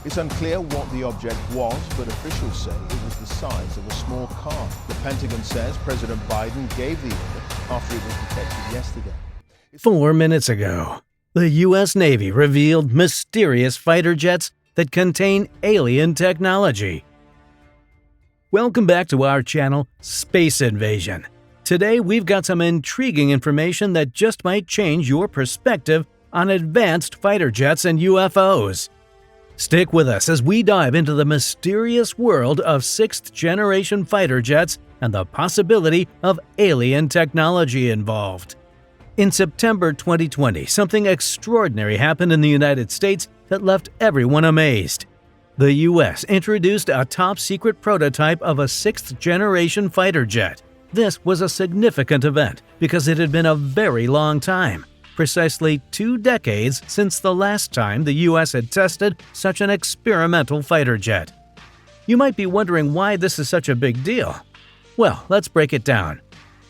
It's unclear what the object was, but officials say it was the size of a small car. The Pentagon says President Biden gave the order after it was detected yesterday. 4 minutes ago, the U.S. Navy revealed mysterious fighter jets that contain alien technology. Welcome back to our channel, Space Invasion. Today we've got some intriguing information that just might change your perspective on advanced fighter jets and UFOs. Stick with us as we dive into the mysterious world of 6th-generation fighter jets and the possibility of alien technology involved. In September 2020, something extraordinary happened in the United States that left everyone amazed. The U.S. introduced a top-secret prototype of a 6th-generation fighter jet. This was a significant event because it had been a very long time, precisely 2 decades since the last time the U.S. had tested such an experimental fighter jet. You might be wondering why this is such a big deal. Well, let's break it down.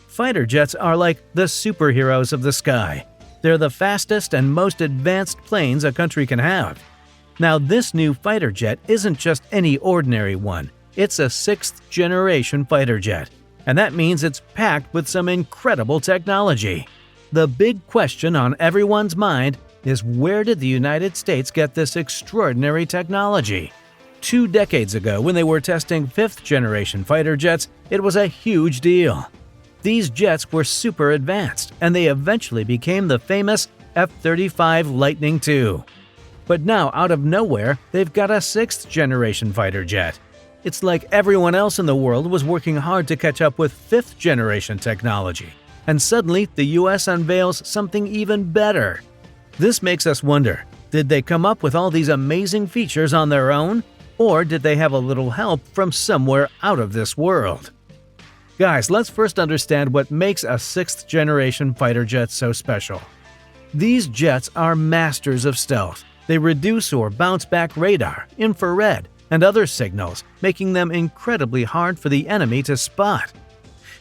Fighter jets are like the superheroes of the sky. They're the fastest and most advanced planes a country can have. Now, this new fighter jet isn't just any ordinary one. It's a 6th-generation fighter jet, and that means it's packed with some incredible technology. The big question on everyone's mind is, where did the United States get this extraordinary technology? 2 decades ago, when they were testing 5th-generation fighter jets, it was a huge deal. These jets were super advanced, and they eventually became the famous F-35 Lightning II. But now, out of nowhere, they've got a 6th-generation fighter jet. It's like everyone else in the world was working hard to catch up with 5th-generation technology. And suddenly, the U.S. unveils something even better. This makes us wonder, did they come up with all these amazing features on their own? Or did they have a little help from somewhere out of this world? Guys, let's first understand what makes a 6th-generation fighter jet so special. These jets are masters of stealth. They reduce or bounce back radar, infrared, and other signals, making them incredibly hard for the enemy to spot.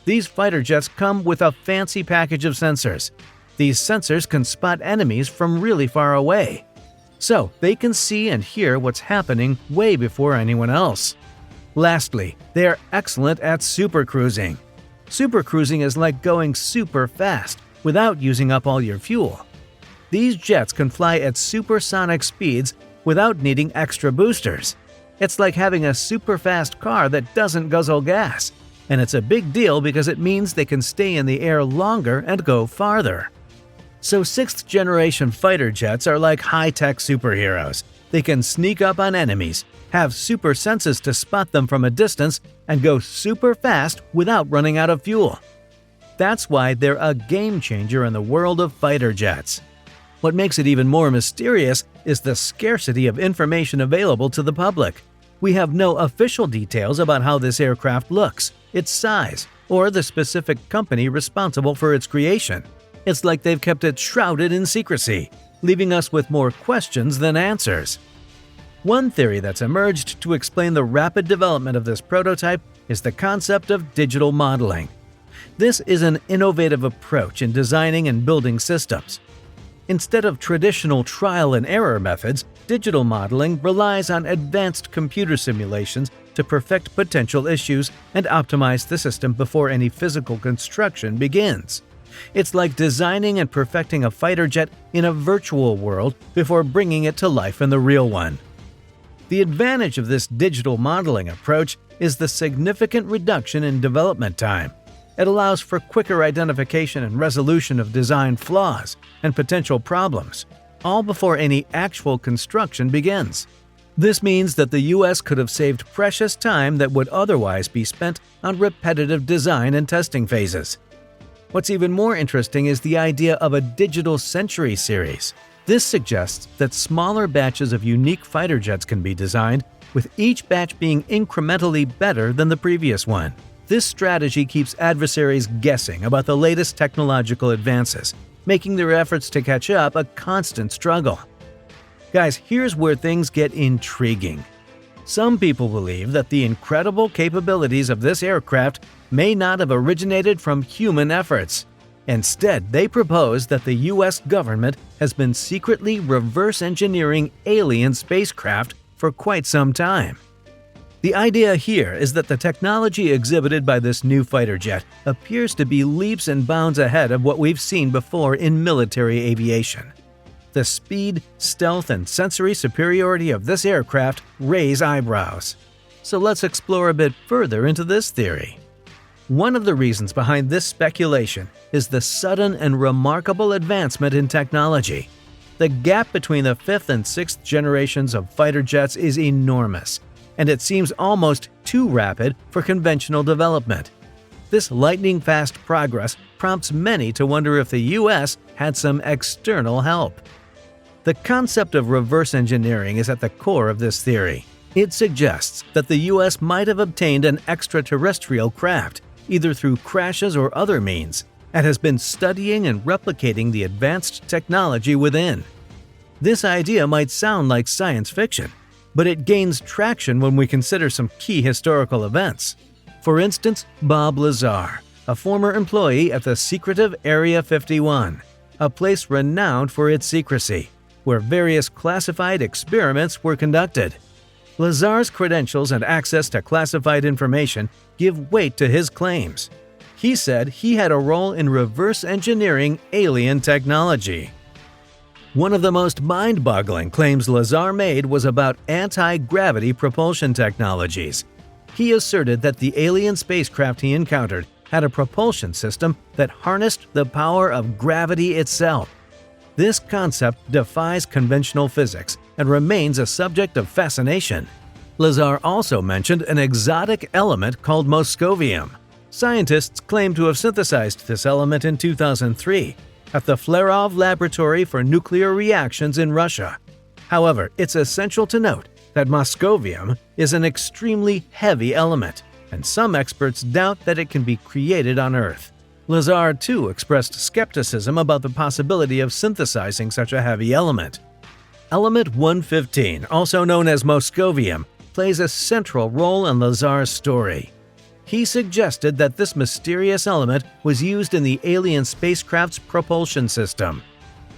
These fighter jets come with a fancy package of sensors. These sensors can spot enemies from really far away. So they can see and hear what's happening way before anyone else. Lastly, they are excellent at supercruising. Supercruising is like going super fast without using up all your fuel. These jets can fly at supersonic speeds without needing extra boosters. It's like having a super fast car that doesn't guzzle gas. And it's a big deal because it means they can stay in the air longer and go farther. So 6th-generation fighter jets are like high-tech superheroes. They can sneak up on enemies, have super senses to spot them from a distance, and go super fast without running out of fuel. That's why they're a game-changer in the world of fighter jets. What makes it even more mysterious is the scarcity of information available to the public. We have no official details about how this aircraft looks, its size, or the specific company responsible for its creation. It's like they've kept it shrouded in secrecy, leaving us with more questions than answers. One theory that's emerged to explain the rapid development of this prototype is the concept of digital modeling. This is an innovative approach in designing and building systems. Instead of traditional trial and error methods, digital modeling relies on advanced computer simulations to perfect potential issues and optimize the system before any physical construction begins. It's like designing and perfecting a fighter jet in a virtual world before bringing it to life in the real one. The advantage of this digital modeling approach is the significant reduction in development time. It allows for quicker identification and resolution of design flaws and potential problems, all before any actual construction begins. This means that the U.S. could have saved precious time that would otherwise be spent on repetitive design and testing phases. What's even more interesting is the idea of a digital century series. This suggests that smaller batches of unique fighter jets can be designed, with each batch being incrementally better than the previous one. This strategy keeps adversaries guessing about the latest technological advances, making their efforts to catch up a constant struggle. Guys, here's where things get intriguing. Some people believe that the incredible capabilities of this aircraft may not have originated from human efforts. Instead, they propose that the U.S. government has been secretly reverse engineering alien spacecraft for quite some time. The idea here is that the technology exhibited by this new fighter jet appears to be leaps and bounds ahead of what we've seen before in military aviation. The speed, stealth, and sensory superiority of this aircraft raise eyebrows. So let's explore a bit further into this theory. One of the reasons behind this speculation is the sudden and remarkable advancement in technology. The gap between the 5th and 6th generations of fighter jets is enormous, and it seems almost too rapid for conventional development. This lightning-fast progress prompts many to wonder if the U.S. had some external help. The concept of reverse engineering is at the core of this theory. It suggests that the U.S. might have obtained an extraterrestrial craft, either through crashes or other means, and has been studying and replicating the advanced technology within. This idea might sound like science fiction, but it gains traction when we consider some key historical events. For instance, Bob Lazar, a former employee at the secretive Area 51, a place renowned for its secrecy, where various classified experiments were conducted. Lazar's credentials and access to classified information give weight to his claims. He said he had a role in reverse engineering alien technology. One of the most mind-boggling claims Lazar made was about anti-gravity propulsion technologies. He asserted that the alien spacecraft he encountered had a propulsion system that harnessed the power of gravity itself. This concept defies conventional physics and remains a subject of fascination. Lazar also mentioned an exotic element called moscovium. Scientists claim to have synthesized this element in 2003 at the Flerov Laboratory for Nuclear Reactions in Russia. However, it's essential to note that moscovium is an extremely heavy element, and some experts doubt that it can be created on Earth. Lazar, too, expressed skepticism about the possibility of synthesizing such a heavy element. Element 115, also known as moscovium, plays a central role in Lazar's story. He suggested that this mysterious element was used in the alien spacecraft's propulsion system.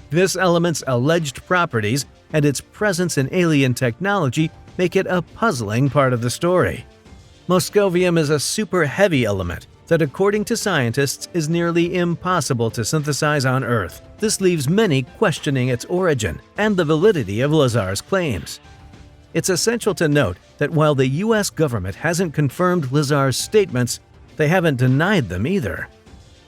This element's alleged properties and its presence in alien technology make it a puzzling part of the story. Moscovium is a super heavy element that, according to scientists, is nearly impossible to synthesize on Earth. This leaves many questioning its origin and the validity of Lazar's claims. It's essential to note that while the U.S. government hasn't confirmed Lazar's statements, they haven't denied them either.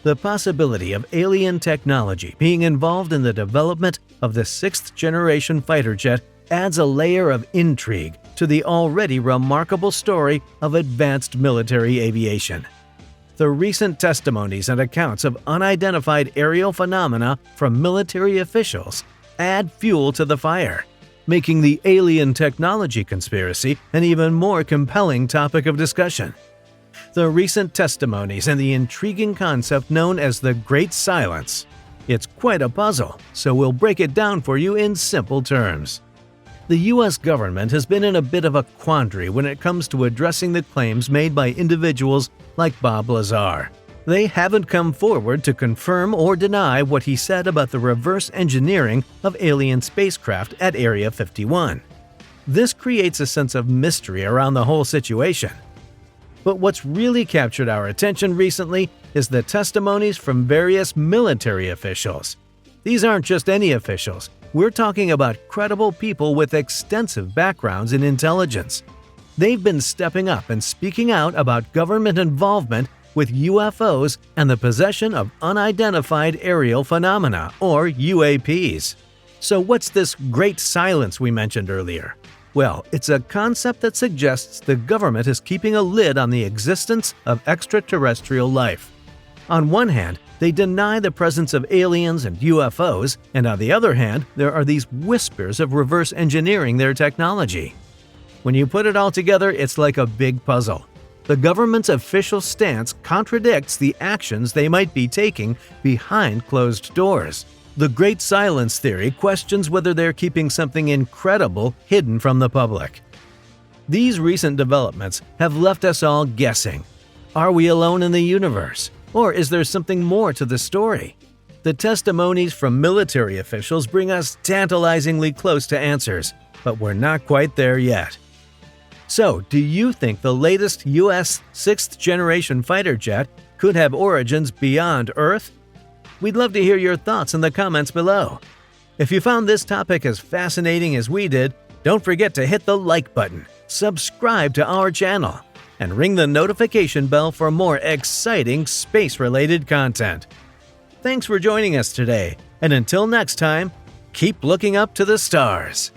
The possibility of alien technology being involved in the development of the 6th-generation fighter jet adds a layer of intrigue to the already remarkable story of advanced military aviation. The recent testimonies and accounts of unidentified aerial phenomena from military officials add fuel to the fire, making the alien technology conspiracy an even more compelling topic of discussion. The recent testimonies and the intriguing concept known as the Great Silence. It's quite a puzzle, so we'll break it down for you in simple terms. The U.S. government has been in a bit of a quandary when it comes to addressing the claims made by individuals like Bob Lazar. They haven't come forward to confirm or deny what he said about the reverse engineering of alien spacecraft at Area 51. This creates a sense of mystery around the whole situation. But what's really captured our attention recently is the testimonies from various military officials. These aren't just any officials. We're talking about credible people with extensive backgrounds in intelligence. They've been stepping up and speaking out about government involvement with UFOs and the possession of unidentified aerial phenomena, or UAPs. So what's this Great Silence we mentioned earlier? Well, it's a concept that suggests the government is keeping a lid on the existence of extraterrestrial life. On one hand, they deny the presence of aliens and UFOs, and on the other hand, there are these whispers of reverse engineering their technology. When you put it all together, it's like a big puzzle. The government's official stance contradicts the actions they might be taking behind closed doors. The Great Silence theory questions whether they're keeping something incredible hidden from the public. These recent developments have left us all guessing. Are we alone in the universe? Or is there something more to the story? The testimonies from military officials bring us tantalizingly close to answers. but we're not quite there yet. So, do you think the latest U.S. 6th-generation fighter jet could have origins beyond Earth? We'd love to hear your thoughts in the comments below. If you found this topic as fascinating as we did, don't forget to hit the like button, subscribe to our channel, and ring the notification bell for more exciting space-related content. Thanks for joining us today, and until next time, keep looking up to the stars.